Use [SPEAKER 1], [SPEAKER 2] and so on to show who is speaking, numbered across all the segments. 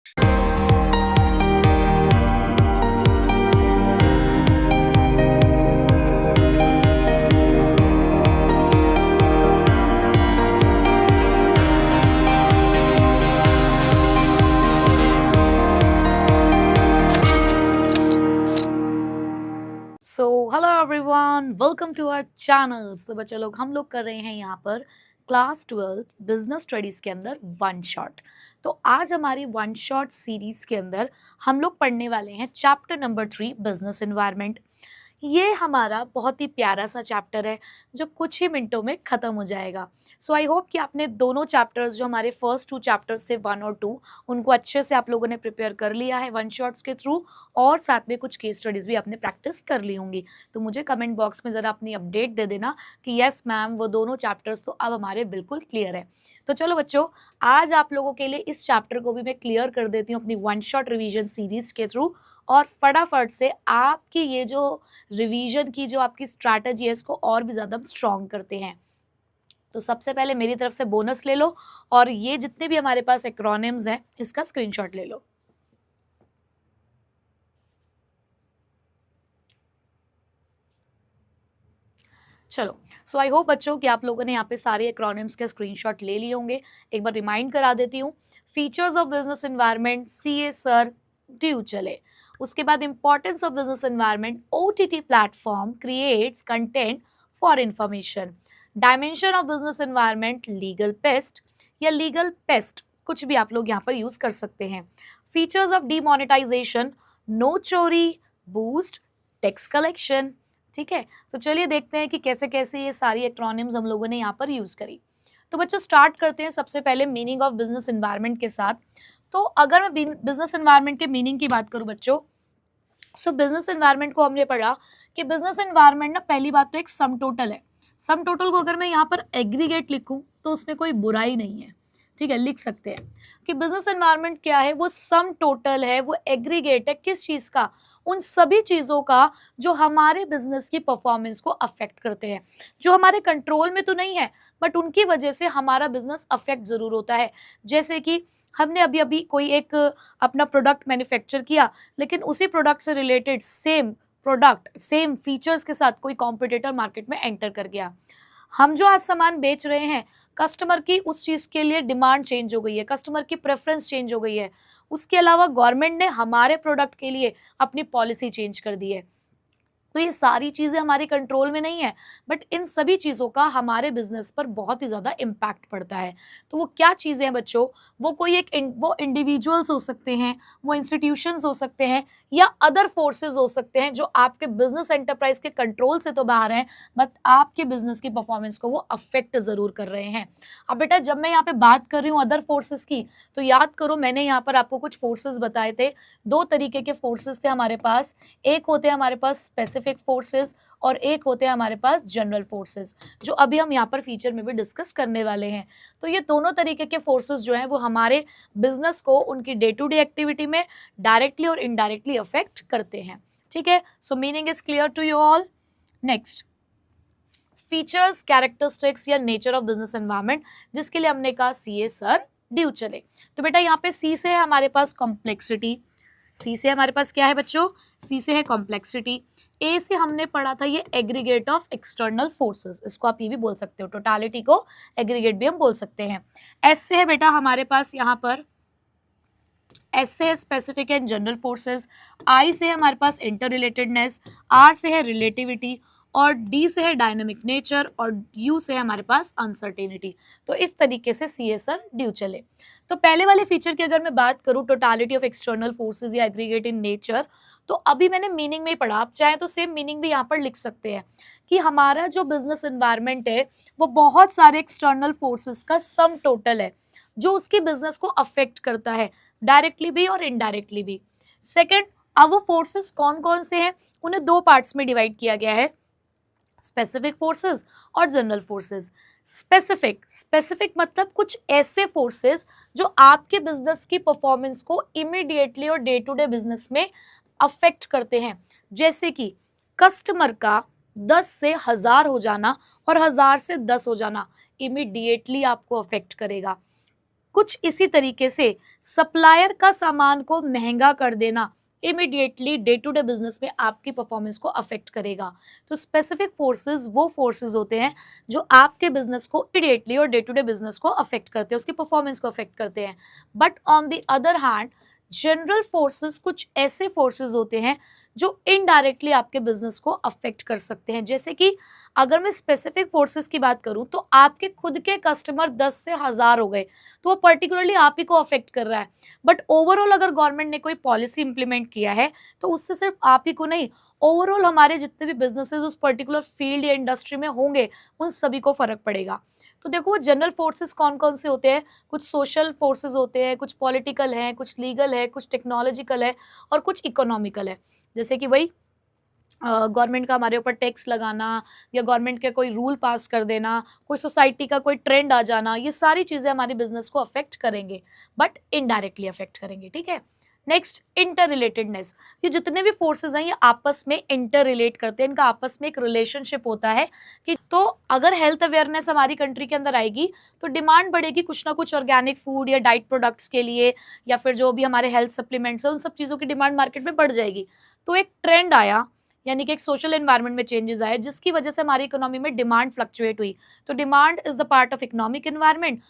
[SPEAKER 1] So hello everyone, welcome to our channel. So बच्चे लोग, हम लोग कर रहे हैं यहाँ पर क्लास 12 बिजनेस स्टडीज़ के अंदर वन शॉट। तो आज हमारी वन शॉट सीरीज़ के अंदर हम लोग पढ़ने वाले हैं चैप्टर नंबर 3 बिजनेस एनवायरनमेंट। ये हमारा बहुत ही प्यारा सा चैप्टर है जो कुछ ही मिनटों में ख़त्म हो जाएगा। सो आई होप कि आपने दोनों चैप्टर्स, जो हमारे फर्स्ट 2 चैप्टर्स थे 1 और 2, उनको अच्छे से आप लोगों ने प्रिपेयर कर लिया है वन शॉट्स के थ्रू, और साथ में कुछ केस स्टडीज़ भी आपने प्रैक्टिस कर ली होंगी। तो मुझे कमेंट बॉक्स में ज़रा अपनी अपडेट दे देना कि यस मैम, वो दोनों चैप्टर्स तो अब हमारे बिल्कुल क्लियर है। तो चलो बच्चों, आज आप लोगों के लिए इस चैप्टर को भी मैं क्लियर कर देती हूँ अपनी वन शॉट रिवीजन सीरीज़ के थ्रू, और फटाफट से आपकी ये जो रिवीजन की जो आपकी स्ट्रैटेजी है इसको और भी ज़्यादा स्ट्रॉन्ग करते हैं। तो सबसे पहले मेरी तरफ से बोनस ले लो, और ये जितने भी हमारे पास एक्रोनिम्स हैं इसका स्क्रीनशॉट ले लो। चलो, सो आई होप बच्चों कि आप लोगों ने यहाँ पे सारे एक्रोनिम्स के स्क्रीनशॉट ले लिए होंगे। एक बार रिमाइंड करा देती हूँ। Features of business environment, CA sir due चले। उसके बाद importance of business environment, OTT platform creates content for information. Dimension of business environment, legal paste या लीगल पेस्ट, कुछ भी आप लोग यहाँ पर यूज कर सकते हैं। फीचर्स ऑफ डीमोनेटाइजेशन, नो चोरी, बूस्ट, टैक्स कलेक्शन। ठीक है, तो चलिए देखते हैं कि कैसे कैसे ये सारी एक्रोनिम्स हम लोगों ने यहाँ पर यूज करी। तो बच्चों स्टार्ट करते हैं सबसे पहले मीनिंग ऑफ बिजनेस एनवायरनमेंट के साथ। तो अगर मैं बिजनेस एनवायरनमेंट के मीनिंग की बात करूं बच्चों, सो बिजनेस एनवायरनमेंट को हमने पढ़ा कि बिजनेस एनवायरनमेंट ना, पहली बात तो एक सम टोटल है। सम टोटल को अगर मैं यहाँ पर एग्रीगेट लिखूं तो उसमें कोई बुराई नहीं है। ठीक है, लिख सकते हैं कि बिजनेस एनवायरनमेंट क्या है, वो सम टोटल है, वो एग्रीगेट है। किस चीज का? उन सभी चीजों का जो हमारे बिजनेस की परफॉर्मेंस को अफेक्ट करते हैं, जो हमारे कंट्रोल में तो नहीं है बट उनकी वजह से हमारा बिजनेस अफेक्ट जरूर होता है। जैसे कि हमने अभी अभी कोई एक अपना प्रोडक्ट मैन्युफैक्चर किया, लेकिन उसी प्रोडक्ट से related same product same features के साथ कोई कॉम्पिटिटर मार्केट में एंटर कर गया। हम जो आज सामान बेच रहे हैं, कस्टमर की उस चीज़ के लिए डिमांड चेंज हो गई है, कस्टमर की प्रेफरेंस चेंज हो गई है। उसके अलावा गवर्नमेंट ने हमारे प्रोडक्ट के लिए अपनी पॉलिसी चेंज कर दी है। तो ये सारी चीज़ें हमारे कंट्रोल में नहीं है, बट इन सभी चीज़ों का हमारे बिजनेस पर बहुत ही ज़्यादा इम्पैक्ट पड़ता है। तो वो क्या चीज़ें हैं बच्चों? वो कोई एक वो इंडिविजुअल्स हो सकते हैं, वो इंस्टीट्यूशंस हो सकते हैं, या अदर फोर्सेस हो सकते हैं जो आपके बिजनेस एंटरप्राइज के कंट्रोल से तो बाहर हैं, बट आपके बिजनेस की परफॉर्मेंस को वो अफेक्ट ज़रूर कर रहे हैं। अब बेटा, जब मैं यहाँ पे बात कर रही हूँ अदर फोर्सेस की, तो याद करो मैंने यहाँ पर आपको कुछ फोर्सेस बताए थे। 2 तरीके के फोर्सेस थे हमारे पास। एक होते हैं हमारे पास स्पेसिफिक फोर्सेस, और एक होते हैं हमारे पास जनरल फोर्सेस, जो अभी हम यहाँ पर फीचर में भी डिस्कस करने वाले हैं। तो ये दोनों तरीके के फोर्सेस जो हैं वो हमारे बिजनेस को उनकी डे टू डे एक्टिविटी में डायरेक्टली और इनडायरेक्टली अफेक्ट करते हैं। ठीक है, so meaning is clear to you all. Next, features, characteristics या नेचर ऑफ बिजनेस एनवायरनमेंट, जिसके लिए हमने कहा सीए सर ड्यू चले। तो बेटा यहाँ पे सी से है हमारे पास कॉम्प्लेक्सिटी। सी से हमारे पास क्या है बच्चों? सी से है कॉम्प्लेक्सिटी। ए से हमने पढ़ा था ये एग्रीगेट ऑफ एक्सटर्नल फोर्सेस, इसको आप ये भी बोल सकते हो, टोटालिटी को एग्रीगेट भी हम बोल सकते हैं। एस से है बेटा हमारे पास यहाँ पर, एस से है स्पेसिफिक एंड जनरल फोर्सेस। आई से है हमारे पास इंटर रिलेटेडनेस। आर से है रिलेटिविटी, और डी से है डायनेमिक नेचर, और यू से है हमारे पास अनसर्टेनिटी। तो इस तरीके से सी एस आर ड्यू चले। तो पहले वाले फीचर की अगर मैं बात करूं, टोटालिटी ऑफ एक्सटर्नल फोर्सेस या एग्रीगेट इन नेचर, तो अभी मैंने मीनिंग में ही पढ़ा, आप चाहे तो सेम मीनिंग भी यहाँ पर लिख सकते हैं कि हमारा जो बिजनेस एनवायरनमेंट है वो बहुत सारे एक्सटर्नल फोर्सेस का सम टोटल है, जो उसके बिजनेस को अफेक्ट करता है, डायरेक्टली भी और इनडायरेक्टली भी। सेकेंड, अब वो फोर्सेस कौन कौन से हैं? उन्हें 2 पार्ट्स में डिवाइड किया गया है, स्पेसिफिक फोर्सेस और जनरल फोर्सेस। स्पेसिफिक मतलब कुछ ऐसे फोर्सेस जो आपके बिजनेस की परफॉर्मेंस को इमीडिएटली और डे टू डे बिजनेस में अफेक्ट करते हैं। जैसे कि कस्टमर का 10 से 1000 हो जाना और 1000 से 10 हो जाना इमीडिएटली आपको अफेक्ट करेगा। कुछ इसी तरीके से सप्लायर का सामान को महंगा कर देना immediately day to day business में आपकी परफॉर्मेंस को अफेक्ट करेगा। तो स्पेसिफिक फोर्सेस वो फोर्सेस होते हैं जो आपके बिजनेस को इमीडिएटली और डे टू डे बिजनेस को अफेक्ट करते हैं, उसकी परफॉर्मेंस को अफेक्ट करते हैं। But on the other hand general forces कुछ ऐसे फोर्सेस होते हैं जो इनडायरेक्टली आपके बिजनेस को अफेक्ट कर सकते हैं। जैसे कि अगर मैं स्पेसिफिक फोर्सेस की बात करूं तो आपके खुद के कस्टमर 10 से 1000 हो गए तो वो पर्टिकुलरली आप ही को अफेक्ट कर रहा है। बट ओवरऑल अगर गवर्नमेंट ने कोई पॉलिसी इंप्लीमेंट किया है तो उससे सिर्फ आप ही को नहीं, ओवरऑल हमारे जितने भी बिजनेसेस उस पर्टिकुलर फील्ड या इंडस्ट्री में होंगे उन सभी को फर्क पड़ेगा। तो देखो वो जनरल फोर्सेस कौन कौन से होते हैं, कुछ सोशल फोर्सेस होते हैं, कुछ पॉलिटिकल है, कुछ लीगल है, कुछ टेक्नोलॉजिकल है और कुछ इकोनॉमिकल है। जैसे कि वही गवर्नमेंट का हमारे ऊपर टैक्स लगाना या गवर्नमेंट के कोई रूल पास कर देना, कोई सोसाइटी का कोई ट्रेंड आ जाना, ये सारी चीज़ें हमारे बिजनेस को अफेक्ट करेंगे बट इनडायरेक्टली अफेक्ट करेंगे। ठीक है, नेक्स्ट इंटर रिलेटेडनेस। ये जितने भी फोर्सेस हैं ये आपस में इंटर रिलेट करते हैं, इनका आपस में एक रिलेशनशिप होता है कि तो अगर हेल्थ अवेयरनेस हमारी कंट्री के अंदर आएगी तो डिमांड बढ़ेगी कुछ ना कुछ ऑर्गेनिक फूड या डाइट प्रोडक्ट्स के लिए, या फिर जो भी हमारे हेल्थ सप्लीमेंट्स हैं उन सब चीज़ों की डिमांड मार्केट में बढ़ जाएगी। तो एक ट्रेंड आया, यानी कि एक सोशल एनवायरनमेंट में चेंजेस आए जिसकी वजह से हमारी इकोनॉमी में डिमांड फ्लक्चुएट हुई। तो demand is the part of economic environment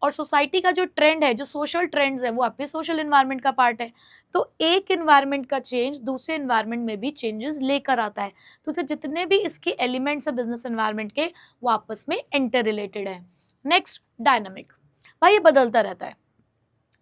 [SPEAKER 1] और सोसाइटी का जो ट्रेंड है, जो सोशल ट्रेंड्स हैं वो आपके सोशल एनवायरनमेंट का पार्ट है। तो एक एनवायरनमेंट का चेंज दूसरे एनवायरनमेंट में भी चेंजेस लेकर आता है। तो इसे जितने भी इसके एलिमेंट्स है बिजनेस एनवायरनमेंट के वो आपस में इंटर रिलेटेड है। Next dynamic. भाई ये बदलता रहता है,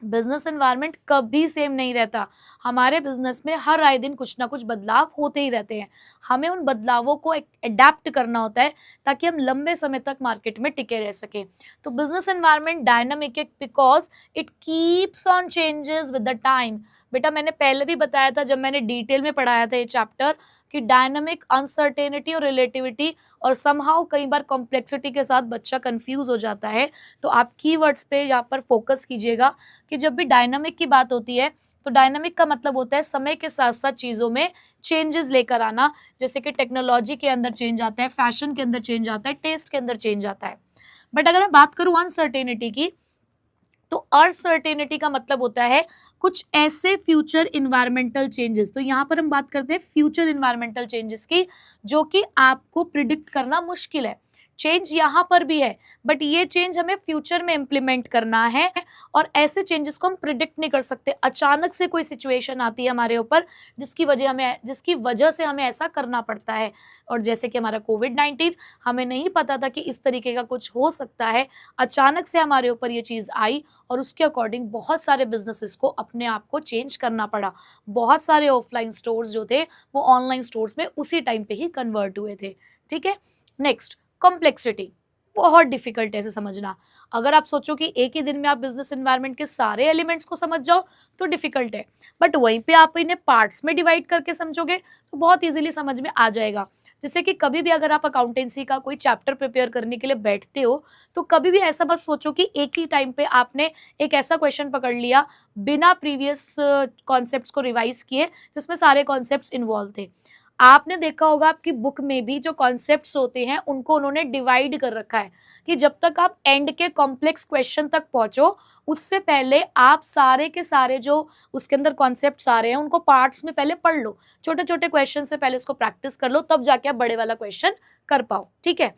[SPEAKER 1] बिजनेस एनवायरनमेंट कभी सेम नहीं रहता। हमारे बिजनेस में हर आए दिन कुछ ना कुछ बदलाव होते ही रहते हैं, हमें उन बदलावों को अडेप्ट करना होता है ताकि हम लंबे समय तक मार्केट में टिके रह सकें। तो बिजनेस एनवायरनमेंट डायनामिक है because it keeps on changes with the time. बेटा मैंने पहले भी बताया था जब मैंने डिटेल में पढ़ाया था ये चैप्टर कि डायनामिक, अनसर्टेनिटी और रिलेटिविटी और समहाउ कई बार कॉम्प्लेक्सिटी के साथ बच्चा कंफ्यूज हो जाता है। तो आप कीवर्ड्स पे यहाँ पर फोकस कीजिएगा कि जब भी डायनामिक की बात होती है तो डायनामिक का मतलब होता है समय के साथ साथ चीज़ों में चेंजेस लेकर आना। जैसे कि टेक्नोलॉजी के अंदर चेंज आता है, फैशन के अंदर चेंज आता है, टेस्ट के अंदर चेंज आता है। बट अगर मैं बात करूँ अनसर्टेनिटी की तो अनसर्टेनिटी का मतलब होता है कुछ ऐसे फ्यूचर इन्वायरमेंटल चेंजेस। तो यहाँ पर हम बात करते हैं फ्यूचर इन्वायरमेंटल चेंजेस की जो कि आपको प्रिडिक्ट करना मुश्किल है। चेंज यहाँ पर भी है बट ये चेंज हमें फ्यूचर में इम्प्लीमेंट करना है और ऐसे चेंजेस को हम प्रिडिक्ट नहीं कर सकते। अचानक से कोई सिचुएशन आती है हमारे ऊपर जिसकी वजह से हमें ऐसा करना पड़ता है। और जैसे कि हमारा कोविड-19, हमें नहीं पता था कि इस तरीके का कुछ हो सकता है, अचानक से हमारे ऊपर ये चीज़ आई और उसके अकॉर्डिंग बहुत सारे बिजनेसेस को अपने आप को चेंज करना पड़ा। बहुत सारे ऑफलाइन स्टोर्स जो थे वो ऑनलाइन स्टोर्स में उसी टाइम पे ही कन्वर्ट हुए थे। ठीक है, नेक्स्ट कॉम्प्लेक्सिटी। बहुत डिफिकल्ट है इसे समझना। अगर आप सोचो कि एक ही दिन में आप बिजनेस एनवायरनमेंट के सारे एलिमेंट्स को समझ जाओ तो डिफिकल्ट है, बट वहीं पे आप इन्हें पार्ट्स में डिवाइड करके समझोगे तो बहुत इजीली समझ में आ जाएगा। जैसे कि कभी भी अगर आप अकाउंटेंसी का कोई चैप्टर प्रिपेयर करने के लिए बैठते हो तो कभी भी ऐसा बस सोचो कि एक ही टाइम पे आपने एक ऐसा क्वेश्चन पकड़ लिया बिना प्रीवियस कॉन्सेप्ट्स को रिवाइज किए जिसमें सारे कॉन्सेप्ट्स इन्वॉल्व थे। आपने देखा होगा आपकी बुक में भी जो कॉन्सेप्ट्स होते हैं उनको उन्होंने डिवाइड कर रखा है कि जब तक आप एंड के कॉम्प्लेक्स क्वेश्चन तक पहुंचो उससे पहले आप सारे के सारे जो उसके अंदर कॉन्सेप्ट्स आ रहे हैं उनको पार्ट्स में पहले पढ़ लो, छोटे छोटे क्वेश्चन से पहले उसको प्रैक्टिस कर लो, तब जाके आप बड़े वाला क्वेश्चन कर पाओ। ठीक है,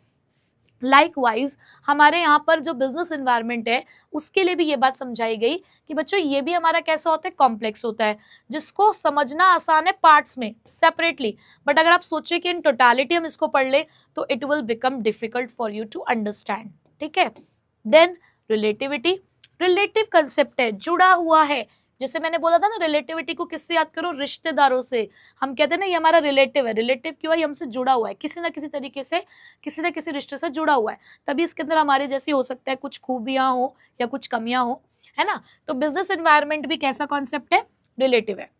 [SPEAKER 1] लाइकवाइज हमारे यहाँ पर जो बिजनेस एनवायरनमेंट है उसके लिए भी ये बात समझाई गई कि बच्चों ये भी हमारा कैसा होता है, कॉम्प्लेक्स होता है जिसको समझना आसान है पार्ट्स में सेपरेटली, बट अगर आप सोचें कि इन टोटालिटी हम इसको पढ़ ले तो it will become difficult for you to understand. ठीक है, देन रिलेटिविटी। रिलेटिव कंसेप्ट है, जुड़ा हुआ है। जैसे मैंने बोला था ना, रिलेटिविटी को किससे याद करो, रिश्तेदारों से। हम कहते हैं ना ये हमारा रिलेटिव है। रिलेटिव क्यों है, ये हमसे जुड़ा हुआ है किसी ना किसी तरीके से, किसी ना किसी रिश्ते से जुड़ा हुआ है, तभी इसके अंदर हमारे जैसी हो सकता है कुछ खूबियां हो या कुछ कमियां हो, है ना। तो बिजनेस एनवायरनमेंट भी कैसा कॉन्सेप्ट है, रिलेटिव है।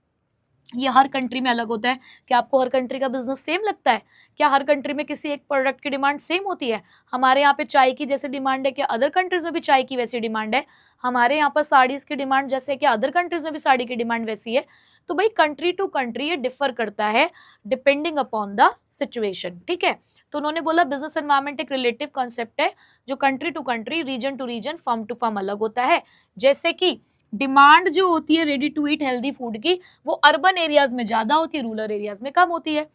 [SPEAKER 1] ये हर कंट्री में अलग होता है। क्या आपको हर कंट्री का बिजनेस सेम लगता है? क्या हर कंट्री में किसी एक प्रोडक्ट की डिमांड सेम होती है? हमारे यहाँ पे चाय की जैसे डिमांड है, क्या अदर कंट्रीज में भी चाय की वैसी डिमांड है? हमारे यहाँ पर साड़ीज की डिमांड जैसे है, क्या अदर कंट्रीज में भी साड़ी की डिमांड वैसी है? तो भाई कंट्री टू कंट्री ये डिफर करता है डिपेंडिंग अपॉन द सिचुएशन, ठीक है। तो उन्होंने बोला बिजनेस एनवायरमेंट एक रिलेटिव कॉन्सेप्ट है जो country to country, region to region, firm to firm अलग होता है। जैसे कि डिमांड जो होती है ready to eat healthy food की, वो अर्बन एरियाज में ज्यादा होती है, रूरल एरियाज में कम होती है।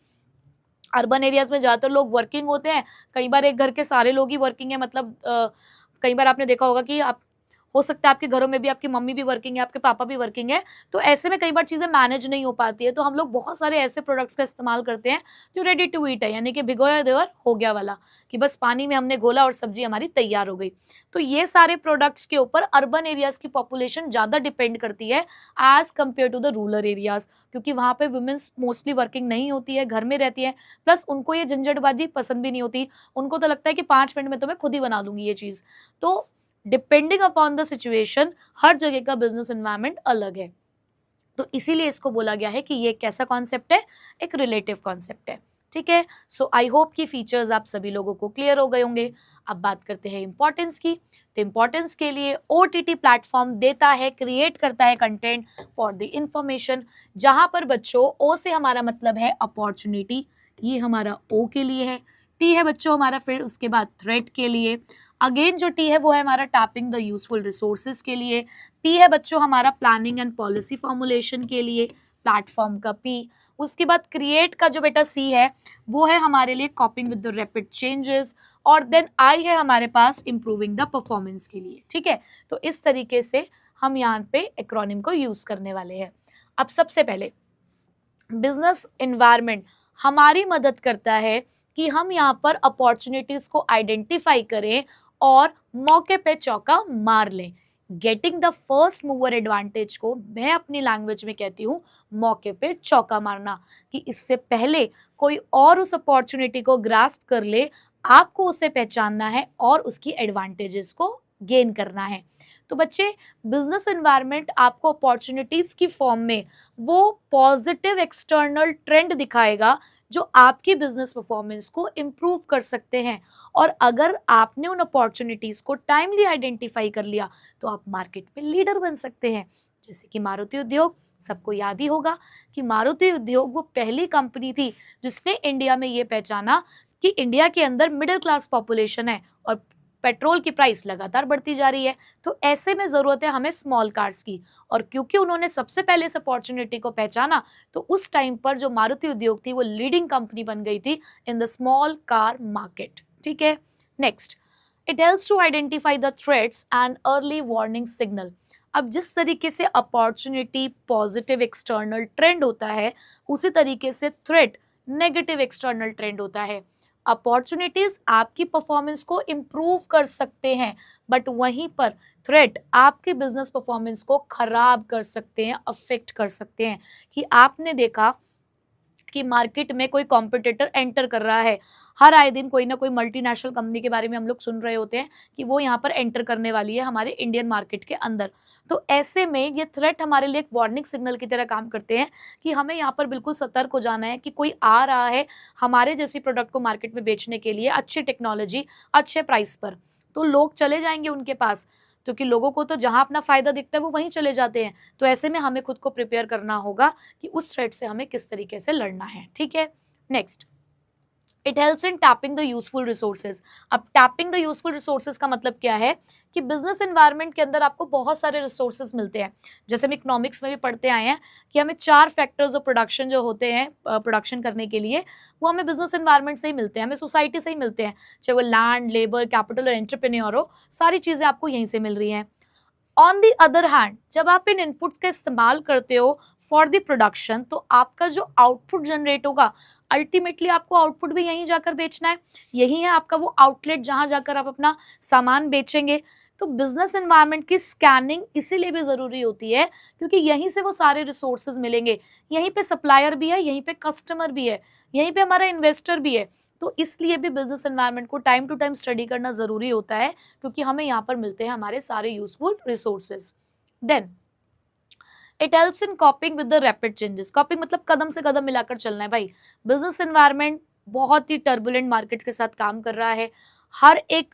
[SPEAKER 1] अर्बन एरियाज में ज्यादातर लोग वर्किंग होते हैं, कई बार एक घर के सारे लोग ही वर्किंग है, मतलब कई बार आपने देखा होगा कि आप, हो सकता है आपके घरों में भी आपकी मम्मी भी वर्किंग है, आपके पापा भी वर्किंग है, तो ऐसे में कई बार चीजें मैनेज नहीं हो पाती है, तो हम लोग बहुत सारे ऐसे प्रोडक्ट्स का इस्तेमाल करते हैं जो रेडी टू ईट है, यानी कि भिगोया देवर हो गया वाला, कि बस पानी में हमने घोला और सब्जी हमारी तैयार हो गई। तो ये सारे प्रोडक्ट्स के ऊपर अर्बन एरियाज की पॉपुलेशन ज्यादा डिपेंड करती है as compare to the rural areas, क्योंकि वहां पे वुमेन्स मोस्टली वर्किंग नहीं होती है, घर में रहती है, प्लस उनको ये झंझटबाजी पसंद भी नहीं होती, उनको तो लगता है कि 5 मिनट में तो मैं खुद ही बना लूंगी ये चीज। तो डिपेंडिंग अपॉन द सिचुएशन हर जगह का बिजनेस एनवायरनमेंट अलग है, तो इसीलिए इसको बोला गया है कि ये कैसा कॉन्सेप्ट है, एक रिलेटिव कॉन्सेप्ट है, ठीक है। सो आई होप कि फीचर्स आप सभी लोगों को क्लियर हो गए होंगे। अब बात करते हैं इंपॉर्टेंस की। तो इंपॉर्टेंस के लिए OTT प्लेटफॉर्म देता है, क्रिएट करता है कंटेंट फॉर द इंफॉर्मेशन, जहां पर बच्चों ओ से हमारा मतलब है अपॉर्चुनिटी, ये हमारा ओ के लिए है, टी है बच्चों हमारा फिर उसके बाद थ्रेट के लिए, अगेन जो टी है वो है हमारा टैपिंग द यूजफुल रिसोर्सेज के लिए, पी है बच्चों हमारा प्लानिंग एंड पॉलिसी फॉर्मुलेशन के लिए, प्लेटफॉर्म का पी, उसके बाद क्रिएट का जो बेटा सी है वो है हमारे लिए कॉपिंग विद द रैपिड चेंजेस, और देन आई है हमारे पास इंप्रूविंग द परफॉर्मेंस के लिए, ठीक है। तो इस तरीके से हम यहाँ पे एक्रोनिम को यूज करने वाले हैं। अब सबसे पहले बिजनेस एनवायरनमेंट हमारी मदद करता है कि हम यहाँ पर अपॉर्चुनिटीज को आइडेंटिफाई करें और मौके पे चौका मार लें। Getting the first mover advantage को मैं अपनी लैंग्वेज में कहती हूँ मौके पे चौका मारना, कि इससे पहले कोई और उस अपॉर्चुनिटी को ग्रास्प कर ले, आपको उसे पहचानना है और उसकी एडवांटेजेस को गेन करना है। तो बच्चे बिजनेस एनवायरनमेंट आपको अपॉर्चुनिटीज की फॉर्म में वो पॉजिटिव एक्सटर्नल ट्रेंड दिखाएगा जो आपकी बिजनेस परफॉर्मेंस को इम्प्रूव कर सकते हैं, और अगर आपने उन अपॉर्चुनिटीज को टाइमली आइडेंटिफाई कर लिया तो आप मार्केट में लीडर बन सकते हैं। जैसे कि मारुति उद्योग, सबको याद ही होगा कि मारुति उद्योग वो पहली कंपनी थी जिसने इंडिया में ये पहचाना कि इंडिया के अंदर मिडिल क्लास पॉपुलेशन है और पेट्रोल की प्राइस लगातार बढ़ती जा रही है, तो ऐसे में ज़रूरत है हमें स्मॉल कार्स की। और क्योंकि उन्होंने सबसे पहले इस अपॉर्चुनिटी को पहचाना, तो उस टाइम पर जो मारुति उद्योग थी वो लीडिंग कंपनी बन गई थी in the small car market, ठीक है। Next, it helps to identify the threats and early warning signal. अब जिस तरीके से अपॉर्चुनिटी पॉजिटिव एक्सटर्नल ट्रेंड होता है, उसी तरीके से थ्रेट नेगेटिव एक्सटर्नल ट्रेंड होता है। अपॉर्चुनिटीज आपकी परफॉर्मेंस को इम्प्रूव कर सकते हैं, बट वहीं पर थ्रेट आपकी बिजनेस परफॉर्मेंस को खराब कर सकते हैं, अफेक्ट कर सकते हैं। कि आपने देखा कि मार्केट में कोई कॉम्पिटिटर एंटर कर रहा है, हर आए दिन कोई ना कोई मल्टीनेशनल कंपनी के बारे में हम लोग सुन रहे होते हैं कि वो यहाँ पर एंटर करने वाली है हमारे इंडियन मार्केट के अंदर। तो ऐसे में ये थ्रेट हमारे लिए एक वार्निंग सिग्नल की तरह काम करते हैं कि हमें यहाँ पर बिल्कुल सतर्क हो जाना है कि कोई आ रहा है हमारे जैसी प्रोडक्ट को मार्केट में बेचने के लिए, अच्छी टेक्नोलॉजी अच्छे प्राइस पर, तो लोग चले जाएंगे उनके पास, क्योंकि लोगों को तो जहां अपना फायदा दिखता है वो वहीं चले जाते हैं। तो ऐसे में हमें खुद को प्रिपेयर करना होगा कि उस थ्रेट से हमें किस तरीके से लड़ना है, ठीक है। Next, it helps in tapping the useful resources. अब टैपिंग द यूजफुल रिसोर्सेज का मतलब क्या है कि बिजनेस एनवायरनमेंट के अंदर आपको बहुत सारे रिसोर्सेज मिलते हैं। जैसे हम इकोनॉमिक्स में भी पढ़ते आए हैं कि हमें 4 फैक्टर्स ऑफ प्रोडक्शन जो होते हैं प्रोडक्शन करने के लिए, वो हमें बिजनेस एनवायरनमेंट से ही मिलते हैं, हमें सोसाइटी से ही मिलते हैं, चाहे वो लैंड, लेबर, कैपिटल और एंटरप्रेन्योर हो, सारी चीजें आपको यहीं से मिल रही हैं। ऑन दी अदर हैंड, जब आप इन इनपुट्स का इस्तेमाल करते हो फॉर द प्रोडक्शन, तो आपका जो आउटपुट जनरेट होगा, अल्टीमेटली आपको आउटपुट भी यहीं जाकर बेचना है, यही है आपका वो आउटलेट जहां जाकर आप अपना सामान बेचेंगे। तो बिजनेस एनवायरनमेंट की स्कैनिंग इसीलिए भी जरूरी होती है क्योंकि यहीं से वो सारे रिसोर्सेज मिलेंगे, यहीं पे सप्लायर भी है, यहीं पे कस्टमर भी है, यहीं पे हमारा इन्वेस्टर भी है। तो इसलिए भी बिजनेस एनवायरनमेंट को टाइम टू टाइम स्टडी करना जरूरी होता है, क्योंकि हमें यहाँ पर मिलते हैं हमारे सारे useful resources. Then it helps in coping with the rapid changes. Coping मतलब कदम से कदम मिलाकर चलना है भाई। बिजनेस एनवायरनमेंट बहुत ही टर्बुलेंट मार्केट के साथ काम कर रहा है। हर एक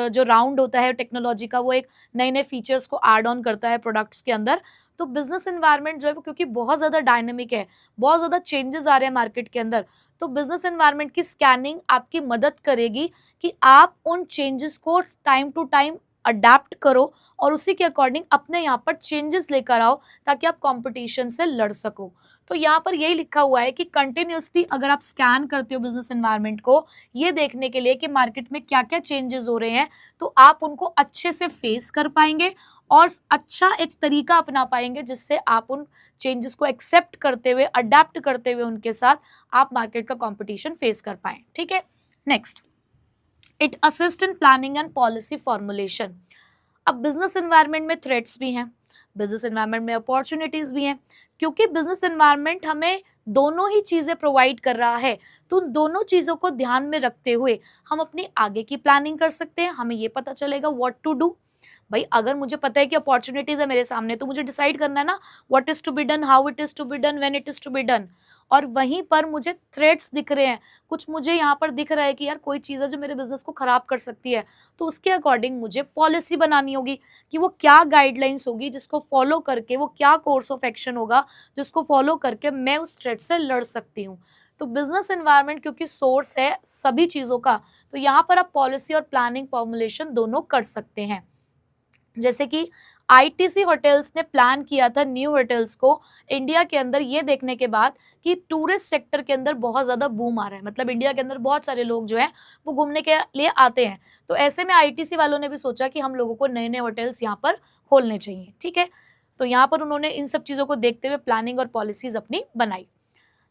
[SPEAKER 1] जो राउंड होता है टेक्नोलॉजी का, वो एक नए नए फीचर्स को ऐड ऑन करता है प्रोडक्ट्स के अंदर। तो बिजनेस एनवायरनमेंट जो है वो क्योंकि बहुत ज़्यादा डायनेमिक है, बहुत ज़्यादा चेंजेस आ रहे हैं मार्केट के अंदर, तो बिजनेस एनवायरनमेंट की स्कैनिंग आपकी मदद करेगी कि आप उन चेंजेस को टाइम टू टाइम अडेप्ट करो और उसी के अकॉर्डिंग अपने यहाँ पर चेंजेस लेकर आओ, ताकि आप कंपटीशन से लड़ सको। तो यहाँ पर यही लिखा हुआ है कि कंटिन्यूसली अगर आप स्कैन करते हो बिजनेस एनवायरनमेंट को, ये देखने के लिए कि मार्केट में क्या क्या चेंजेस हो रहे हैं, तो आप उनको अच्छे से फेस कर पाएंगे और अच्छा एक तरीका अपना पाएंगे, जिससे आप उन चेंजेस को एक्सेप्ट करते हुए, अडेप्ट करते हुए उनके साथ आप मार्केट का कंपटीशन फेस कर पाएं। ठीक है, next, it assist in planning and policy formulation. अब बिजनेस एनवायरनमेंट में थ्रेट्स भी हैं, बिजनेस एनवायरनमेंट में अपॉर्चुनिटीज भी हैं, क्योंकि बिजनेस एनवायरनमेंट हमें दोनों ही चीज़ें प्रोवाइड कर रहा है। तो उन दोनों चीज़ों को ध्यान में रखते हुए हम अपनी आगे की प्लानिंग कर सकते हैं। हमें ये पता चलेगा व्हाट टू डू। भाई अगर मुझे पता है कि अपॉर्चुनिटीज है मेरे सामने, तो मुझे डिसाइड करना है ना what is to be done, how it is to be done, when it is to be done. और वहीं पर मुझे थ्रेट्स दिख रहे हैं, कुछ मुझे यहाँ पर दिख रहा है कि यार कोई चीज़ है जो मेरे बिजनेस को खराब कर सकती है, तो उसके अकॉर्डिंग मुझे पॉलिसी बनानी होगी कि वो क्या गाइडलाइंस होगी जिसको फॉलो करके, वो क्या कोर्स ऑफ एक्शन होगा जिसको फॉलो करके मैं उस थ्रेट से लड़ सकती हूँ। तो बिजनेस एनवायरनमेंट क्योंकि सोर्स है सभी चीज़ों का, तो यहाँ पर आप पॉलिसी और प्लानिंग फॉर्मुलेशन दोनों कर सकते हैं। जैसे कि आईटीसी होटल्स ने प्लान किया था न्यू होटल्स को इंडिया के अंदर, ये देखने के बाद कि टूरिस्ट सेक्टर के अंदर बहुत ज़्यादा बूम आ रहा है, मतलब इंडिया के अंदर बहुत सारे लोग जो हैं वो घूमने के लिए आते हैं। तो ऐसे में आईटीसी वालों ने भी सोचा कि हम लोगों को नए नए होटल्स यहाँ पर खोलने चाहिए। ठीक है, तो यहाँ पर उन्होंने इन सब चीज़ों को देखते हुए प्लानिंग और पॉलिसीज अपनी बनाई।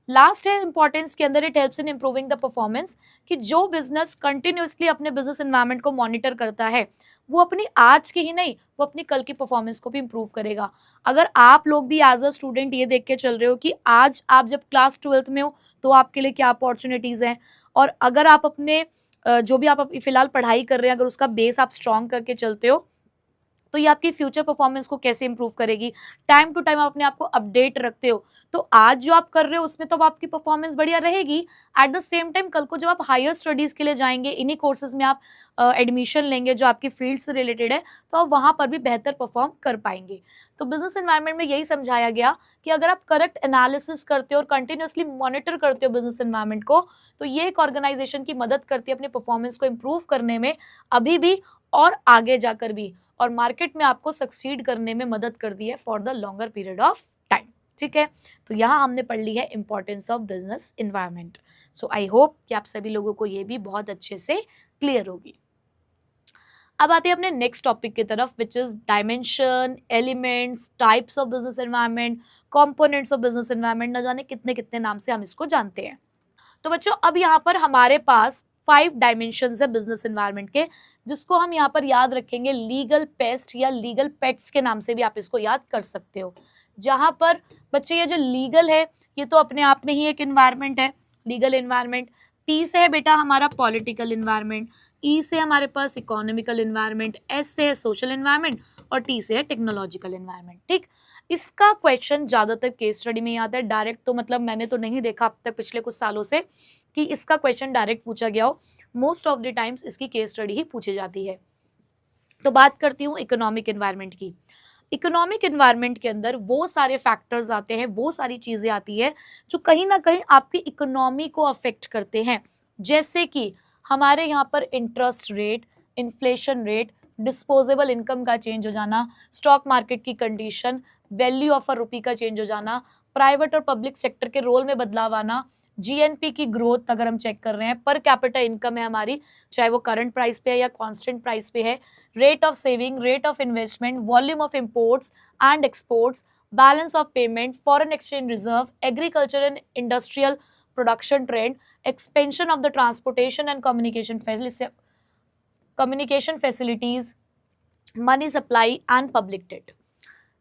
[SPEAKER 1] लास्ट है इंपॉर्टेंस के अंदर, it helps in improving the performance, कि जो बिजनेस कंटिन्यूसली अपने बिजनेस एनवायरनमेंट को मॉनिटर करता है, वो अपनी आज की ही नहीं, वो अपनी कल की परफॉर्मेंस को भी इंप्रूव करेगा। अगर आप लोग भी एज अ स्टूडेंट ये देख के चल रहे हो कि आज आप जब क्लास 12th में हो तो आपके लिए क्या अपॉर्चुनिटीज़ हैं, और अगर आप अपने जो भी आप फिलहाल पढ़ाई कर रहे हैं, अगर उसका बेस आप स्ट्रॉन्ग करके चलते हो, तो ये आपकी फ्यूचर परफॉर्मेंस को कैसे इंप्रूव करेगी। टाइम टू टाइम आप अपने आप को अपडेट रखते हो, तो आज जो आप कर रहे हो उसमें तो आपकी परफॉर्मेंस बढ़िया रहेगी। एट द सेम टाइम कल को जब आप हायर स्टडीज़ के लिए जाएंगे, इन्हीं कोर्सेज में आप एडमिशन लेंगे जो आपकी फील्ड से रिलेटेड है, तो आप वहाँ पर भी बेहतर परफॉर्म कर पाएंगे। तो बिजनेस एनवायरनमेंट में यही समझाया गया कि अगर आप करेक्ट एनालिसिस करते हो और कंटिन्यूसली मॉनिटर करते हो बिजनेस एनवायरनमेंट को, तो ये एक ऑर्गेनाइजेशन की मदद करती है अपने परफॉर्मेंस को इम्प्रूव करने में, अभी भी और आगे जाकर भी, और मार्केट में आपको सक्सीड करने में मदद कर दी है for the longer period of time. ठीक है, तो यहाँ हमने पढ़ ली है importance of business environment. So I hope कि आप सभी लोगों को ये भी बहुत अच्छे से क्लियर होगी। अब आते हैं अपने नेक्स्ट टॉपिक की तरफ, which is dimension, elements, types of business environment, components of business environment. न जाने कितने कितने नाम से हम इसको जानते हैं। तो बच्चों अब यहाँ पर हमारे पास 5 डायमेंशंस है बिजनेस एनवायरनमेंट के, जिसको हम यहाँ पर याद रखेंगे लीगल पेस्ट या लीगल पेट्स के नाम से भी आप इसको याद कर सकते हो। जहाँ पर बच्चे ये जो लीगल है, ये तो अपने आप में ही एक एनवायरनमेंट है, लीगल एनवायरनमेंट। पी से है बेटा हमारा पॉलिटिकल एनवायरनमेंट, ई से हमारे पास इकोनॉमिकल एनवायरनमेंट, एस से है सोशल एनवायरनमेंट, और टी से है टेक्नोलॉजिकल एनवायरनमेंट। ठीक, इसका क्वेश्चन ज़्यादातर केस स्टडी में आता है डायरेक्ट, तो मतलब मैंने तो नहीं देखा अब तक पिछले कुछ सालों से कि इसका क्वेश्चन डायरेक्ट पूछा गया हो। मोस्ट ऑफ द टाइम्स इसकी केस स्टडी ही पूछी जाती है। तो बात करती हूँ इकोनॉमिक एनवायरनमेंट की। इकोनॉमिक एनवायरनमेंट के अंदर वो सारे फैक्टर्स आते हैं, वो सारी चीज़ें आती है जो कहीं ना कहीं आपकी इकोनॉमी को अफेक्ट करते हैं। जैसे कि हमारे यहाँ पर interest rate, inflation rate, disposable income का चेंज हो जाना, स्टॉक मार्केट की कंडीशन, वैल्यू ऑफ अ रुपी का चेंज हो जाना, प्राइवेट और पब्लिक सेक्टर के रोल में बदलाव आना, जीएनपी की ग्रोथ अगर हम चेक कर रहे हैं, पर कैपिटा इनकम है हमारी, चाहे वो करंट प्राइस पे है या कांस्टेंट प्राइस पे है, rate of saving, rate of investment, volume of imports and exports, balance of payment, foreign exchange reserve, agriculture and industrial production trend, expansion of the transportation and communication facilities, money supply and public debt.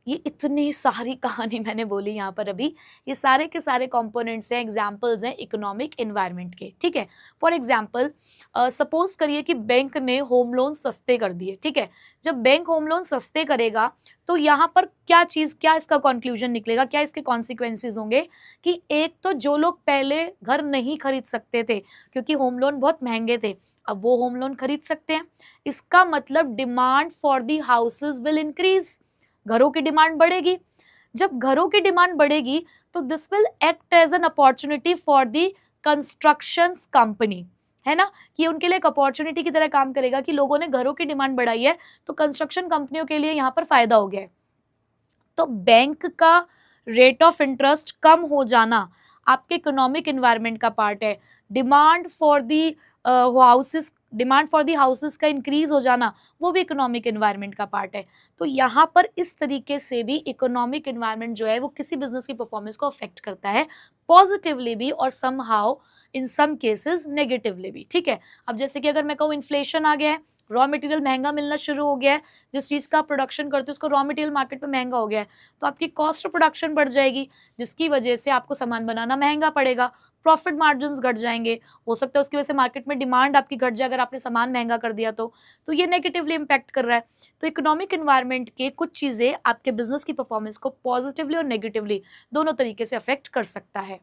[SPEAKER 1] ये इतनी सारी कहानी मैंने बोली यहाँ पर अभी, ये सारे के सारे कंपोनेंट्स हैं, एग्जांपल्स हैं इकोनॉमिक एनवायरनमेंट के, ठीक है। फॉर एग्जांपल सपोज करिए कि बैंक ने होम लोन सस्ते कर दिए, ठीक है। जब बैंक होम लोन सस्ते करेगा तो यहाँ पर क्या इसका कंक्लूजन निकलेगा, क्या इसके कॉन्सिक्वेंसेज होंगे कि एक तो जो लोग पहले घर नहीं खरीद सकते थे क्योंकि होम लोन बहुत महंगे थे, अब वो होम लोन खरीद सकते हैं। इसका मतलब demand for the houses will increase, घरों की डिमांड बढ़ेगी। जब घरों की डिमांड बढ़ेगी तो this will act as an opportunity for the construction company, है ना, कि उनके लिए एक अपॉर्चुनिटी की तरह काम करेगा कि लोगों ने घरों की डिमांड बढ़ाई है तो कंस्ट्रक्शन कंपनियों के लिए यहाँ पर फायदा हो गया है। तो बैंक का रेट ऑफ इंटरेस्ट कम हो जाना आपके इकोनॉमिक एनवायरनमेंट का पार्ट है। डिमांड फॉर दी हाउसेस का इंक्रीज हो जाना वो भी इकोनॉमिक एनवायरनमेंट का पार्ट है। तो यहाँ पर इस तरीके से भी इकोनॉमिक एनवायरनमेंट जो है वो किसी बिजनेस की परफॉर्मेंस को अफेक्ट करता है, पॉजिटिवली भी और समहाउ इन सम केसेस नेगेटिवली भी, ठीक है। अब जैसे कि अगर मैं कहूँ इन्फ्लेशन आ गया है, रॉ मटेरियल महंगा मिलना शुरू हो गया है, जिस चीज़ का आप प्रोडक्शन करते हो उसको रॉ मटेरियल मार्केट में महंगा हो गया है, तो आपकी कॉस्ट ऑफ प्रोडक्शन बढ़ जाएगी जिसकी वजह से आपको सामान बनाना महंगा पड़ेगा, प्रॉफिट मार्जिन्स घट जाएंगे, हो सकता है उसकी वजह से मार्केट में डिमांड आपकी घट जाए अगर आपने सामान महंगा कर दिया तो ये नेगेटिवली इम्पैक्ट कर रहा है। तो इकोनॉमिक एनवायरनमेंट के कुछ चीज़ें आपके बिजनेस की परफॉर्मेंस को पॉजिटिवली और नेगेटिवली दोनों तरीके से अफेक्ट कर सकता है।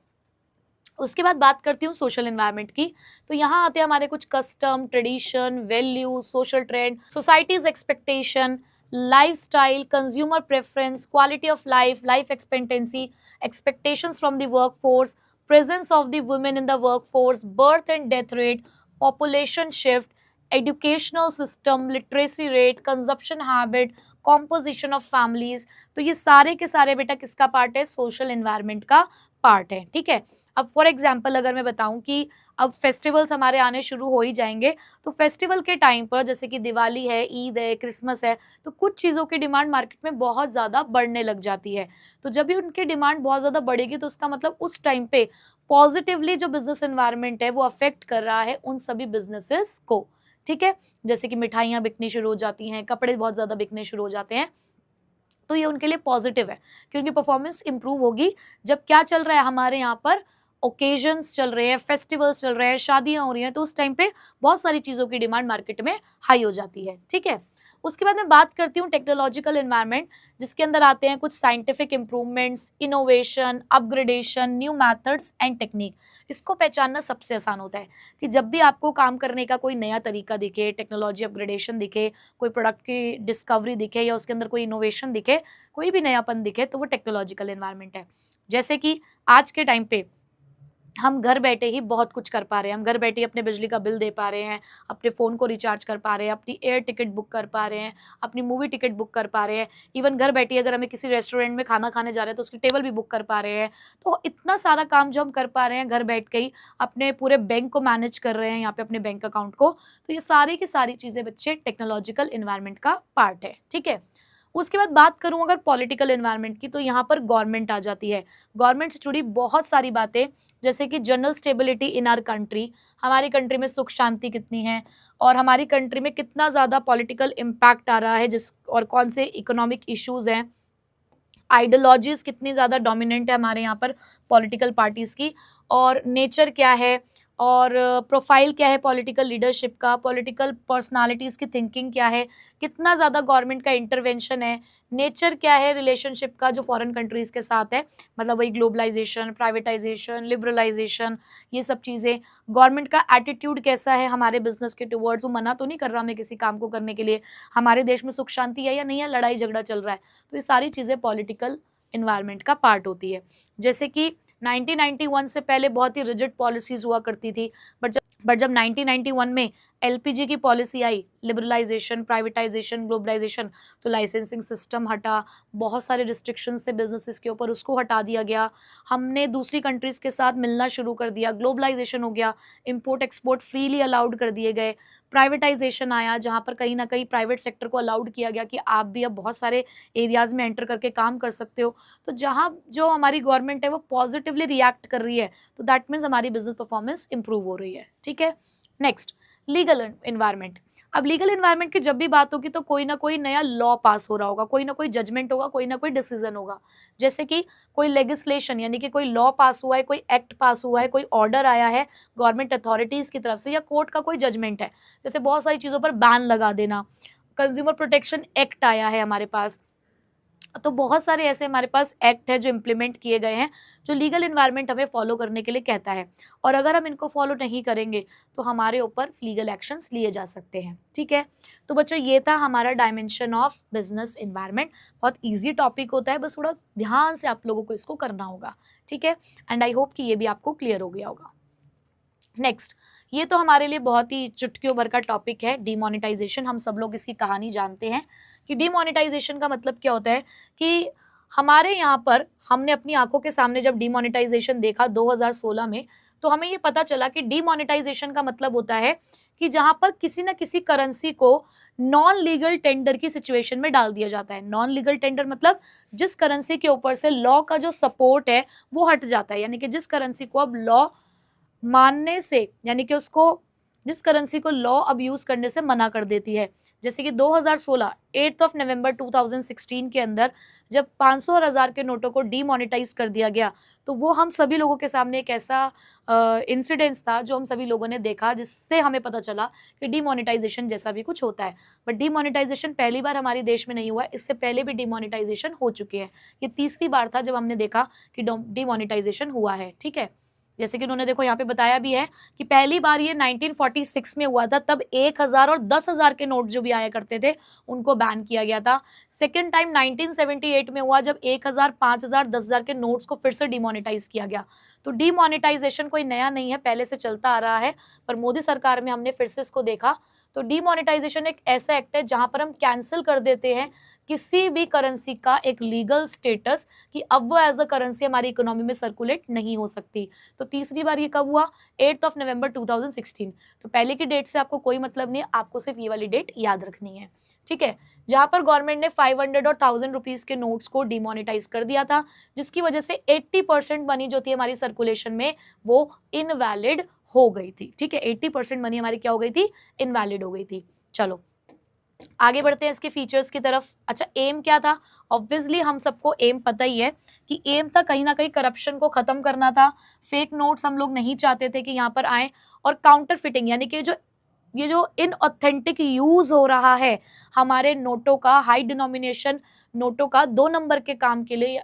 [SPEAKER 1] उसके बाद बात करती हूँ सोशल एनवायरनमेंट की। तो यहाँ आते हैं हमारे कुछ custom, tradition, values, social trend, societies expectation, lifestyle, consumer preference, quality of life, life expectancy, expectations from the workforce, presence of the women in the workforce, birth and death rate, population shift, educational system, literacy rate, consumption habit, composition of families। तो ये सारे के सारे बेटा किसका part है, social environment का part है, ठीक है। अब फॉर एग्जांपल अगर मैं बताऊं कि अब फेस्टिवल्स हमारे आने शुरू हो ही जाएंगे, तो फेस्टिवल के टाइम पर जैसे कि दिवाली है, ईद है, क्रिसमस है, तो कुछ चीज़ों की डिमांड मार्केट में बहुत ज़्यादा बढ़ने लग जाती है। तो जब भी उनकी डिमांड बहुत ज़्यादा बढ़ेगी तो उसका मतलब उस टाइम पे पॉजिटिवली जो बिजनेस एनवायरनमेंट है वो अफेक्ट कर रहा है उन सभी बिजनेसेस को, ठीक है। जैसे कि मिठाइयाँ बिकनी शुरू हो जाती हैं, कपड़े बहुत ज़्यादा बिकने शुरू हो जाते हैं, तो ये उनके लिए पॉजिटिव है कि उनकी परफॉर्मेंस इंप्रूव होगी। जब क्या चल रहा है हमारे यहाँ पर, ओकेजन्स चल रहे हैं, फेस्टिवल्स चल रहे हैं, शादियाँ हो रही हैं, तो उस टाइम पे बहुत सारी चीज़ों की डिमांड मार्केट में हाई हो जाती है, ठीक है। उसके बाद मैं बात करती हूँ टेक्नोलॉजिकल एनवायरनमेंट, जिसके अंदर आते हैं कुछ scientific improvements, innovation, upgradation, new methods and technique. इसको पहचानना सबसे आसान होता है कि जब भी आपको काम करने का कोई नया तरीका दिखे, टेक्नोलॉजी अपग्रेडेशन दिखे, कोई प्रोडक्ट की डिस्कवरी दिखे या उसके अंदर कोई इनोवेशन दिखे, कोई भी नयापन दिखे, तो वो टेक्नोलॉजिकल एनवायरनमेंट है। जैसे कि आज के टाइम पे हम घर बैठे ही बहुत कुछ कर पा रहे हैं, हम घर बैठे ही अपने बिजली का बिल दे पा रहे हैं, अपने फ़ोन को रिचार्ज कर पा रहे हैं, अपनी एयर टिकट बुक कर पा रहे हैं, अपनी मूवी टिकट बुक कर पा रहे हैं, इवन घर बैठे अगर हमें किसी रेस्टोरेंट में खाना खाने जा रहे हैं तो उसकी टेबल भी बुक कर पा रहे हैं। तो इतना सारा काम जो हम कर पा रहे हैं घर बैठ के ही, अपने पूरे बैंक को मैनेज कर रहे हैं यहाँ पे, अपने बैंक अकाउंट को, तो ये सारी की सारी चीज़ें बच्चे टेक्नोलॉजिकल इन्वायरमेंट का पार्ट है, ठीक है। उसके बाद बात करूं अगर पॉलिटिकल एनवायरनमेंट की, तो यहाँ पर गवर्नमेंट आ जाती है। गवर्नमेंट से जुड़ी बहुत सारी बातें, जैसे कि general stability in our country, हमारी कंट्री में सुख शांति कितनी है और हमारी कंट्री में कितना ज़्यादा पॉलिटिकल इम्पैक्ट आ रहा है, जिस और कौन से इकोनॉमिक इश्यूज़ हैं, आइडियोलॉजीज कितनी ज़्यादा डोमिनेंट है हमारे यहाँ पर पॉलिटिकल पार्टीज़ की, और नेचर क्या है, और प्रोफाइल क्या है पॉलिटिकल लीडरशिप का, पॉलिटिकल पर्सनालिटीज़ की थिंकिंग क्या है, कितना ज़्यादा गवर्नमेंट का इंटरवेंशन है, नेचर क्या है रिलेशनशिप का जो फॉरेन कंट्रीज़ के साथ है, मतलब वही ग्लोबलाइजेशन, प्राइवेटाइजेशन, लिबरलाइजेशन, ये सब चीज़ें। गवर्नमेंट का एटीट्यूड कैसा है हमारे बिजनेस के टुवर्ड्स, वो मना तो नहीं कर रहा हमें किसी काम को करने के लिए, हमारे देश में सुख शांति है या नहीं है, लड़ाई झगड़ा चल रहा है, तो ये सारी चीज़ें पॉलिटिकल इन्वायरमेंट का पार्ट होती है। जैसे कि 1991 से पहले बहुत ही रिजिड पॉलिसीज हुआ करती थी, बट जब 1991 में एलपीजी की पॉलिसी आई, लिबरलाइजेशन, प्राइवेटाइजेशन, ग्लोबलाइजेशन, तो लाइसेंसिंग सिस्टम हटा, बहुत सारे रिस्ट्रिक्शंस थे बिजनेसेस के ऊपर, उसको हटा दिया गया, हमने दूसरी कंट्रीज़ के साथ मिलना शुरू कर दिया, ग्लोबलाइजेशन हो गया, इंपोर्ट एक्सपोर्ट फ्रीली अलाउड कर दिए गए, प्राइवेटाइजेशन आया जहाँ पर कहीं ना कहीं प्राइवेट सेक्टर को अलाउड किया गया कि आप भी अब बहुत सारे एरियाज़ में एंटर करके काम कर सकते हो। तो जहाँ जो हमारी गवर्नमेंट है वो पॉजिटिवली रिएक्ट कर रही है, तो दैट मीन्स हमारी बिजनेस परफॉर्मेंस इंप्रूव हो रही है, ठीक है। Next, legal environment. अब लीगल एनवायरनमेंट की जब भी बात होगी तो कोई ना कोई नया लॉ पास हो रहा होगा, कोई ना कोई जजमेंट होगा, कोई ना कोई डिसीजन होगा। जैसे कि कोई लेजिस्लेशन यानी कि कोई लॉ पास हुआ है, कोई एक्ट पास हुआ है, कोई ऑर्डर आया है गवर्नमेंट अथॉरिटीज की तरफ से, या कोर्ट का कोई जजमेंट है। जैसे बहुत सारी चीज़ों पर बैन लगा देना, कंज्यूमर प्रोटेक्शन एक्ट आया है हमारे पास। तो बहुत सारे ऐसे हमारे पास एक्ट है जो इम्प्लीमेंट किए गए हैं, जो लीगल एनवायरनमेंट हमें फॉलो करने के लिए कहता है, और अगर हम इनको फॉलो नहीं करेंगे तो हमारे ऊपर लीगल एक्शंस लिए जा सकते हैं। ठीक है, तो बच्चों ये था हमारा डायमेंशन ऑफ बिजनेस एनवायरनमेंट। बहुत ईजी टॉपिक होता है, बस थोड़ा ध्यान से आप लोगों को इसको करना होगा। ठीक है, एंड आई होप कि ये भी आपको क्लियर हो गया होगा। नेक्स्ट, ये तो हमारे लिए बहुत ही चुटकियों भर का टॉपिक है, डीमोनेटाइजेशन। हम सब लोग इसकी कहानी जानते हैं कि डीमोनेटाइजेशन का मतलब क्या होता है, कि हमारे यहाँ पर हमने अपनी आंखों के सामने जब डीमोनेटाइजेशन देखा 2016 में, तो हमें ये पता चला कि डीमोनेटाइजेशन का मतलब होता है कि जहाँ पर किसी न किसी करेंसी को नॉन लीगल टेंडर की सिचुएशन में डाल दिया जाता है। नॉन लीगल टेंडर मतलब जिस करेंसी के ऊपर से लॉ का जो सपोर्ट है वो हट जाता है, यानी कि जिस करेंसी को अब लॉ मानने से, यानी कि उसको, जिस करेंसी को लॉ अब यूज करने से मना कर देती है। जैसे कि 2016 8 नवंबर 2016 के अंदर जब 500 और 1000 के नोटों को डीमोनेटाइज कर दिया गया, तो वो हम सभी लोगों के सामने एक ऐसा इंसिडेंस था जो हम सभी लोगों ने देखा, जिससे हमें पता चला कि डीमोनेटाइजेशन जैसा भी कुछ होता है। बट डीमोनेटाइजेशन पहली बार हमारे देश में नहीं हुआ, इससे पहले भी डीमोनेटाइजेशन हो चुकी है। ये तीसरी बार था जब हमने देखा कि डीमोनेटाइजेशन हुआ है। ठीक है, जैसे कि उन्होंने देखो यहाँ पे बताया भी है कि पहली बार ये 1946 में हुआ था, तब 1000 और 10,000 के नोट जो भी आया करते थे उनको बैन किया गया था। सेकेंड टाइम 1978 में हुआ, जब 1000, 5000, 10,000 के नोट्स को फिर से डिमोनेटाइज किया गया। तो डिमोनेटाइजेशन कोई नया नहीं है, पहले से चलता आ रहा है, पर मोदी सरकार में हमने फिर से इसको देखा। तो डिमोनेटाइजेशन एक ऐसा एक्ट है जहां पर हम कैंसिल कर देते हैं किसी भी करेंसी का एक लीगल स्टेटस, कि अब वो एज अ करेंसी हमारी इकोनॉमी में सर्कुलेट नहीं हो सकती। तो तीसरी बार ये कब हुआ? 8 नवंबर 2016। तो पहले की डेट से आपको कोई मतलब नहीं है, आपको सिर्फ ये वाली डेट याद रखनी है। ठीक है, जहां पर गवर्नमेंट ने 500 और 1000 रुपीज के नोट्स को डिमोनेटाइज कर दिया था, जिसकी वजह से 80% मनी जो थी हमारी सर्कुलेशन में वो इनवैलिड हो गई थी। ठीक है, 80% मनी हमारी क्या हो गई थी? इनवैलिड हो गई थी। चलो आगे बढ़ते हैं इसके फीचर्स की तरफ। अच्छा, एम क्या था? ऑब्वियसली हम सबको एम पता ही है कि एम था कहीं ना कहीं करप्शन को खत्म करना था। फेक नोट्स हम लोग नहीं चाहते थे कि यहाँ पर आए, और काउंटर फिटिंग यानी कि ये जो इनऑथेंटिक यूज हो रहा है हमारे नोटों का, हाई डिनोमिनेशन नोटों का 2 नंबर के काम के लिए,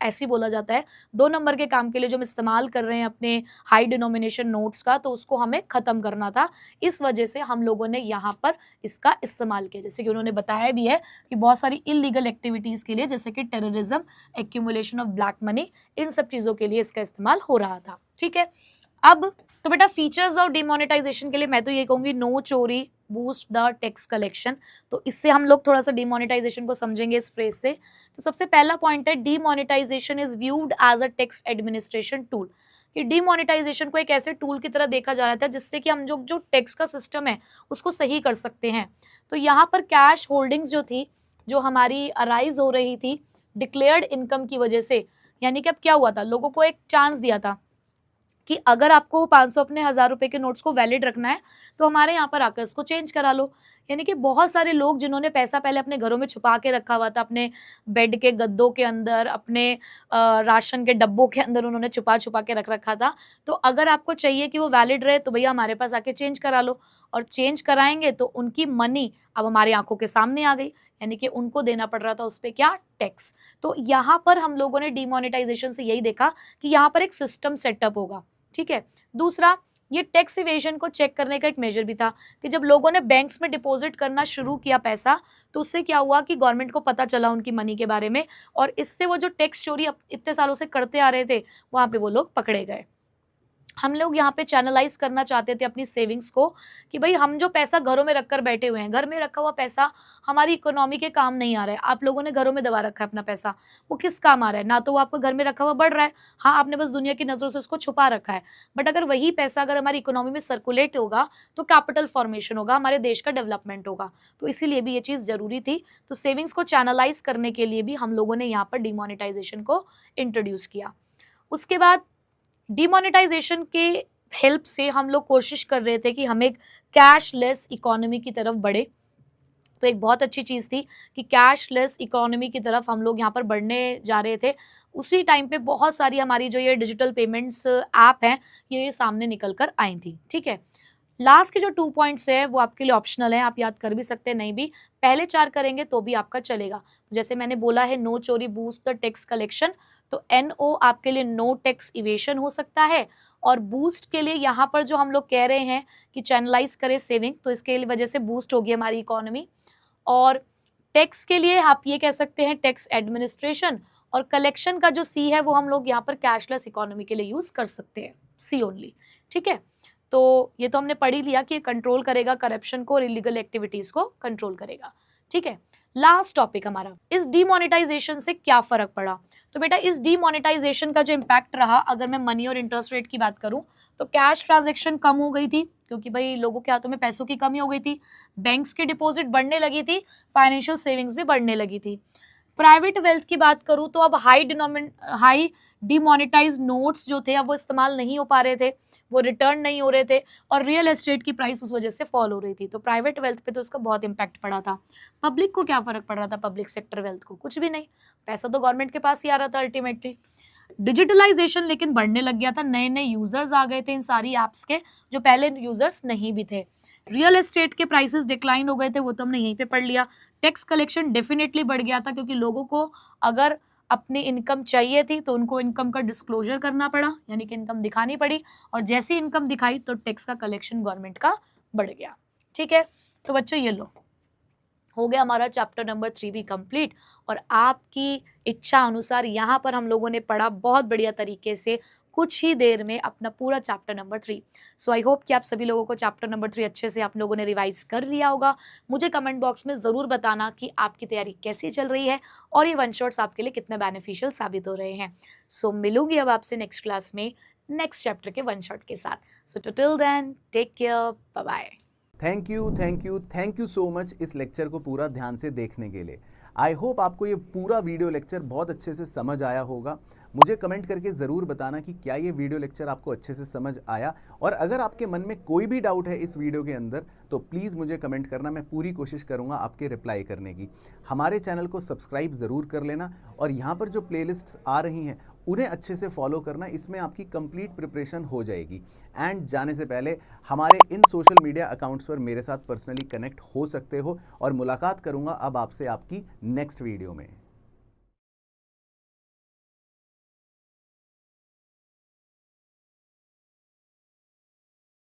[SPEAKER 1] ऐसे ही बोला जाता है, 2 नंबर के काम के लिए जो हम इस्तेमाल कर रहे हैं अपने हाई डिनोमिनेशन नोट्स का, तो उसको हमें खत्म करना था। इस वजह से हम लोगों ने यहाँ पर इसका इस्तेमाल किया। जैसे कि उन्होंने बताया भी है कि बहुत सारी इलीगल एक्टिविटीज के लिए, जैसे कि terrorism, accumulation of black money, इन सब चीजों के लिए इसका इस्तेमाल हो रहा था। ठीक है, अब तो बेटा फीचर्स ऑफ डिमोनेटाइजेशन के लिए मैं तो ये कहूंगी, नो चोरी, बूस्ट द टैक्स कलेक्शन। तो इससे हम लोग थोड़ा सा डिमोनेटाइजेशन को समझेंगे इस फ्रेज से। तो सबसे पहला पॉइंट है, demonetization is viewed as a tax administration tool. कि डिमोनेटाइजेशन को एक ऐसे टूल की तरह देखा जा रहा था जिससे कि हम जो टैक्स का सिस्टम है उसको सही कर सकते हैं। तो यहाँ पर कैश होल्डिंग्स जो थी, जो हमारी अराइज हो रही थी डिक्लेयर्ड इनकम की वजह से, यानी कि अब क्या हुआ था, लोगों को एक चांस दिया था कि अगर आपको 500 अपने 1000 रुपए के नोट्स को वैलिड रखना है तो हमारे यहाँ पर आकर इसको चेंज करा लो। यानी कि बहुत सारे लोग जिन्होंने पैसा पहले अपने घरों में छुपा के रखा हुआ था, अपने बेड के गद्दों के अंदर, अपने राशन के डब्बों के अंदर उन्होंने छुपा छुपा के रख रखा था, तो अगर आपको चाहिए कि वो वैलिड रहे तो भैया हमारे पास आके चेंज करा लो। और चेंज कराएंगे तो उनकी मनी अब हमारी आंखों के सामने आ गई, यानी कि उनको देना पड़ रहा था उस पर क्या? टैक्स। तो यहाँ पर हम लोगों ने डिमोनेटाइजेशन से यही देखा कि यहाँ पर एक सिस्टम सेटअप होगा। ठीक है, दूसरा, ये टैक्स इवेजन को चेक करने का एक मेजर भी था कि जब लोगों ने बैंक्स में डिपॉजिट करना शुरू किया पैसा, तो उससे क्या हुआ कि गवर्नमेंट को पता चला उनकी मनी के बारे में, और इससे वो जो टैक्स चोरी इतने सालों से करते आ रहे थे वहां पे वो लोग पकड़े गए। हम लोग यहाँ पे चैनलाइज करना चाहते थे अपनी सेविंग्स को, कि भाई हम जो पैसा घरों में रखकर बैठे हुए हैं, घर में रखा हुआ पैसा हमारी इकोनॉमी के काम नहीं आ रहा है। आप लोगों ने घरों में दबा रखा है अपना पैसा, वो किस काम आ रहा है? ना तो वो आपको घर में रखा हुआ बढ़ रहा है, हाँ आपने बस दुनिया की नजरों से उसको छुपा रखा है। बट अगर वही पैसा अगर हमारी इकोनॉमी में सर्कुलेट होगा तो कैपिटल फॉर्मेशन होगा, हमारे देश का डेवलपमेंट होगा। तो इसीलिए भी ये चीज़ जरूरी थी। तो सेविंग्स को चैनलाइज करने के लिए भी हम लोगों ने यहाँ पर डिमोनेटाइजेशन को इंट्रोड्यूस किया। उसके बाद डिमोनेटाइजेशन के हेल्प से हम लोग कोशिश कर रहे थे कि हम एक कैशलेस इकोनॉमी की तरफ बढ़े। तो एक बहुत अच्छी चीज़ थी कि कैशलेस इकोनॉमी की तरफ हम लोग यहाँ पर बढ़ने जा रहे थे। उसी टाइम पे बहुत सारी हमारी जो ये डिजिटल पेमेंट्स ऐप हैं ये सामने निकल कर आई थी। ठीक है, लास्ट के जो 2 पॉइंट्स है वो आपके लिए ऑप्शनल है, आप याद कर भी सकते हैं नहीं भी, पहले 4 करेंगे तो भी आपका चलेगा। जैसे मैंने बोला है नो चोरी बूस्ट द टैक्स कलेक्शन, तो NO आपके लिए नो टैक्स इवेशन हो सकता है, और बूस्ट के लिए यहाँ पर जो हम लोग कह रहे हैं कि चैनलाइज करें सेविंग, तो इसके वजह से बूस्ट होगी हमारी इकोनॉमी। और टैक्स के लिए आप ये कह सकते हैं टैक्स एडमिनिस्ट्रेशन, और कलेक्शन का जो C है वो हम लोग यहाँ पर कैशलेस इकोनॉमी के लिए यूज कर सकते हैं, C ओनली। ठीक है, तो ये तो हमने पढ़ ही लिया कि कंट्रोल करेगा करप्शन को और इलीगल एक्टिविटीज को कंट्रोल करेगा। ठीक है, लास्ट टॉपिक हमारा, इस डीमोनेटाइजेशन से क्या फर्क पड़ा। तो बेटा इस डीमोनेटाइजेशन का जो इम्पैक्ट रहा, अगर मैं मनी और इंटरेस्ट रेट की बात करूं तो कैश ट्रांजेक्शन कम हो गई थी क्योंकि भाई लोगों के हाथों में पैसों की कमी हो गई थी, बैंक्स की डिपॉजिट बढ़ने लगी थी, फाइनेंशियल सेविंग्स भी बढ़ने लगी थी। प्राइवेट वेल्थ की बात करूं तो अब हाई डिमोनेटाइज नोट्स जो थे अब वो इस्तेमाल नहीं हो पा रहे थे, वो रिटर्न नहीं हो रहे थे, और रियल एस्टेट की प्राइस उस वजह से फॉल हो रही थी। तो प्राइवेट वेल्थ पे तो उसका बहुत इंपैक्ट पड़ा था। पब्लिक को क्या फर्क पड़ रहा था, पब्लिक सेक्टर वेल्थ को कुछ भी नहीं, पैसा तो गवर्नमेंट के पास ही आ रहा था अल्टीमेटली। डिजिटलाइजेशन लेकिन बढ़ने लग गया था, नए नए यूजर्स आ गए थे इन सारी एप्स के जो पहले यूजर्स नहीं भी थे। रियल एस्टेट के प्राइसेस डिक्लाइन हो गए थे, वो तो हमने यहीं पे पढ़ लिया। टैक्स कलेक्शन डेफिनेटली बढ़ गया था क्योंकि लोगों को अगर अपनी इनकम चाहिए थी तो उनको इनकम का डिस्क्लोजर करना पड़ा, यानी कि इनकम दिखानी पड़ी, और जैसी इनकम दिखाई तो टैक्स का कलेक्शन गवर्नमेंट का बढ़ गया। ठीक है, तो बच्चों ये लो हो गया हमारा चैप्टर नंबर 3 भी कंप्लीट, और आपकी इच्छा अनुसार यहाँ पर हम लोगों ने पढ़ा बहुत बढ़िया तरीके से कुछ ही देर में अपना पूरा chapter number 3। So I hope कि आप सभी लोगों को चैप्टर नंबर 3 अच्छे से आप लोगों ने रिवाइज कर लिया होगा। मुझे कमेंट बॉक्स में ज़रूर बताना कि आपकी तैयारी कैसी चल रही है और ये वन शॉट्स आपके लिए कितने बेनिफिशियल साबित हो रहे हैं। सो मिलूंगी अब आपसे नेक्स्ट क्लास में नेक्स्ट चैप्टर के वन शॉट के साथ। So till then take care, bye bye.
[SPEAKER 2] Thank you so much इस लेक्चर को पूरा ध्यान से देखने के लिए। आई होप आपको ये पूरा वीडियो लेक्चर बहुत अच्छे से समझ आया होगा। मुझे कमेंट करके ज़रूर बताना कि क्या ये वीडियो लेक्चर आपको अच्छे से समझ आया, और अगर आपके मन में कोई भी डाउट है इस वीडियो के अंदर तो प्लीज़ मुझे कमेंट करना, मैं पूरी कोशिश करूँगा आपके रिप्लाई करने की। हमारे चैनल को सब्सक्राइब ज़रूर कर लेना, और यहाँ पर जो प्लेलिस्ट्स आ रही हैं उन्हें अच्छे से फॉलो करना, इसमें आपकी कंप्लीट प्रिपरेशन हो जाएगी। एंड जाने से पहले हमारे इन सोशल मीडिया अकाउंट्स पर मेरे साथ पर्सनली कनेक्ट हो सकते हो, और मुलाकात करूँगा अब आपसे आपकी नेक्स्ट वीडियो में।